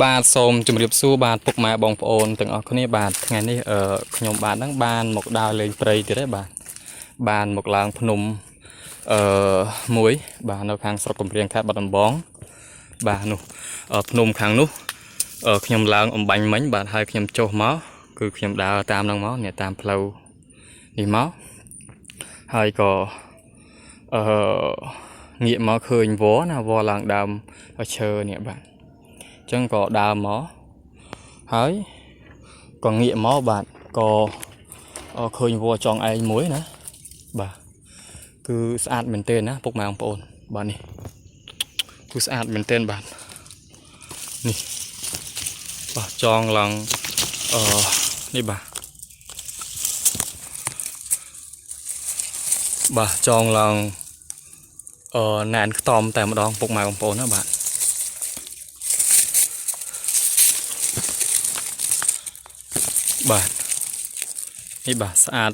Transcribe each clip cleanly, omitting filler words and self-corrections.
បាទសូមជម្រាបសួរបាទពុកម៉ែបងប្អូនទាំងអស់គ្នាបាទថ្ងៃនេះខ្ញុំបាទហ្នឹងបានមកដើរលេងព្រៃទៀតទេបាទបានមកឡើងភ្នំមួយបាទនៅខាងស្រុកកំព្រាងខេត្តបាត់ដំបងបាទនោះភ្នំខាងនោះខ្ញុំឡើងអំបញ្ញមិញបាទហើយខ្ញុំចុះមកគឺខ្ញុំដើរតាមហ្នឹងមកអ្នកតាមផ្លូវនេះមកហើយក៏ងាកមកឃើញវល្លិណាវល្លិឡើងដើមឈើនេះបាទចឹងក៏ដើរមកហើយក៏ងាកមកបាទក៏ឃើញវល្លិចងឯងមួយណាបាទគឺស្អាតមែនទែនណាពុកម៉ែបងប្អូនបាទនេះគឺស្អាតមែនទែនបាទនេះបាទចងឡើងនេះបាទចងឡើងណែនខ្តំតែម្ដងពុកម៉ែបងប្អូនណាបាទបាទនេះបាទស្អាត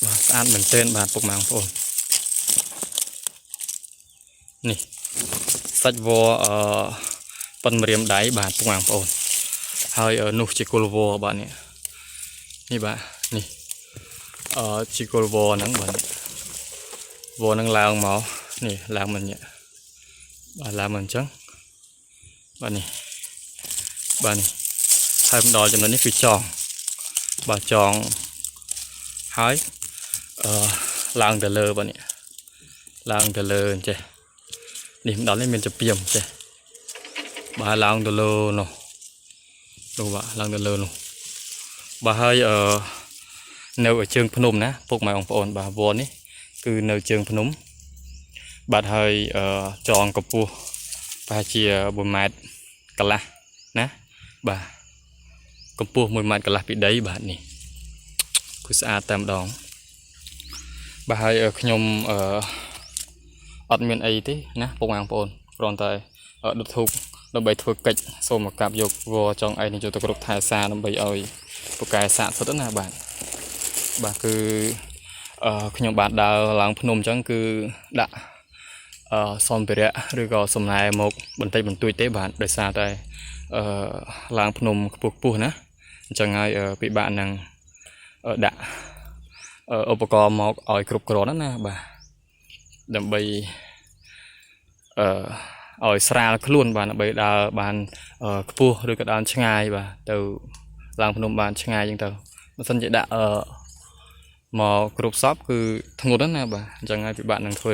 បាទស្អាតមែនទែនបាទពុកម៉ែបងប្អូននេះសាច់វល្លិប៉ុនម្រាមដៃបាទពុកម៉ែបងប្អូនហើយនោះជាគល់វល្លិបាទនេះបាទនេះជាគល់វល្លិហ្នឹងបាទវល្លិហ្នឹងឡើងមកនេះឡើងមិននេះបាទឡើងមិនអញ្ចឹងបាទនេះបាទនេះហើយម្ដងចំណុចនេះគឺចងបាទចងហើយឡើងទៅលើបាទនេះឡើងទៅលើអញ្ចេះនេះម្ដងនេះមានចពីមចេះបាទឡើងទៅលើនោះបាទឡើងទៅលើនោះបាទហើយនៅជើងភ្នំណាពុកម៉ែបងប្អូនបាទវល្លិនេះគឺនៅជើងភ្នំបាទហើយចងកម្ពស់ប្រហែលជា1 ម៉ែត្រកន្លះណាបាទកម្ពស់1 ម៉ែត្រកន្លះពីដីបាទនេះគឺស្អាតតែម្ដងបាទហើយខ្ញុំអត់មានអីទេណាពុកម៉ែបងប្អូនគ្រាន់តែដុតធូបដើម្បីធ្វើកិច្ចសូមមកកាប់យកវល្លិចងឯងនេះយកទៅគ្រប់ថែសារដើម្បីឲ្យពូកែសាកសុទ្ធណាបាទគឺខ្ញុំបាទដើរឡើងភ្នំអញ្ចឹងគឺដាក់សម្ភារៈឬក៏សំណែមកបន្តិចបន្តួចទេបាទដោយសារតែឡើងភ្នំខ្ពស់ណាអញ្ចឹងហើយពិបាកនឹងដាក់ឧបករណ៍មកឲ្យគ្រប់គ្រាន់ណាបាទដើម្បីឲ្យស្រាលខ្លួនបាទដើម្បីដើរបានខ្ពស់ឬក៏ដើរឆ្ងាយបាទទៅឡើងភ្នំបានឆ្ងាយអញ្ចឹងទៅបើមិនជាដាក់មកគ្រប់សពគឺធ្ងន់ណាបាទអញ្ចឹងហើយពិបាកនឹងធ្វើ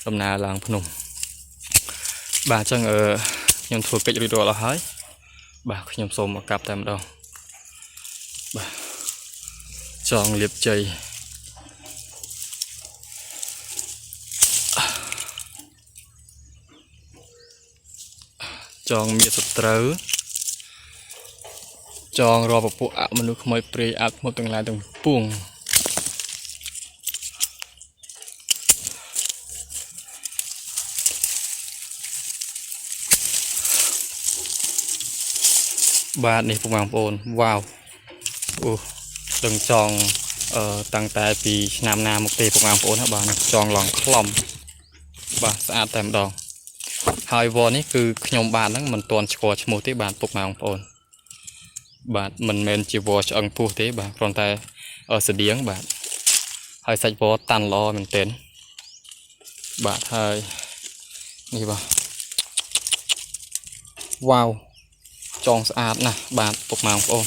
ដំណើរឡើងភ្នំបាទអញ្ចឹងខ្ញុំធ្វើកិច្ចរួចរាល់អស់ហើយបាទខ្ញុំសូមមកកាប់តែម្ដងបាទចងលាបជ័យចងមានសត្រូវចងរពពួកអមនុស្សខ្មោចព្រាយអាប់ធ្មត់ទាំងឡាយទាំងពួងបាទនេះពុកម៉ែបងប្អូនវ៉ាវអូដឹងចងតាំងតែពីឆ្នាំណាមកទេពុកម៉ែបងប្អូនណាបាទចងឡងខ្លំបាទស្អាតតែម្ដងហើយវល្លិនេះគឺខ្ញុំបាទហ្នឹងមិនទាន់ស្គាល់ឈ្មោះទេបាទពុកម៉ែបងប្អូនបាទមិនមែនជាវល្លិឆ្អឹងពោះទេបាទគ្រាន់តែស្តៀងបាទហើយសាច់វល្លិតាន់ល្អមែនទែនបាទហើយនេះបាទវ៉ាវចងស្អាតណាស់បាទពុកម៉ែបងប្អូន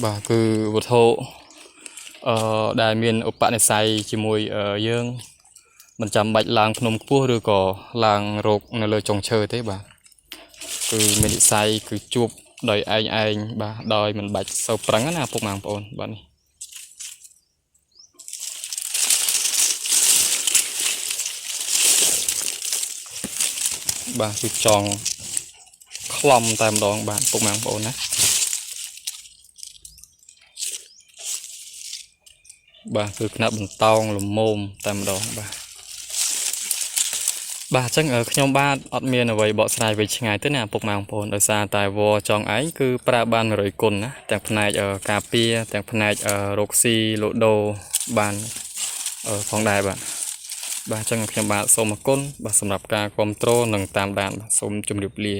បាទគឺវត្ថុដែលមានឧបនិស្ស័យជាមួយយើងមិនចាំបាច់ឡើងភ្នំខ្ពស់ឬក៏ឡើងរកនៅលើចុងឈើទេបាទគឺមាននិស្ស័យគឺជួបដោយឯងបាទដោយមិនបាច់សូវប្រឹងណាពុកម៉ែបងប្អូនបាទនេះបាទគឺចងខ្លំតែម្ដងបាទពុកម៉ែបងប្អូនណាបាទគឺខ្នាតបន្តោងលមមតែម្ដងបាទអញ្ចឹងខ្ញុំបាទអត់មានអ្វីបកស្រាយវែងឆ្ងាយទេណាពុកម៉ែបងប្អូនដោយសារតែវល្លិចងឯងគឺប្រើបាន100 គុណណាទាំងផ្នែកការពារទាំងផ្នែករកស៊ីលក់ដូរបានផងដែរបាទ បាទចឹងខ្ញុំបាទសូមអរគុណបាទសម្រាប់ការគ្រប់គ្រងនិងតាមដានបាទសូមជម្រាបលា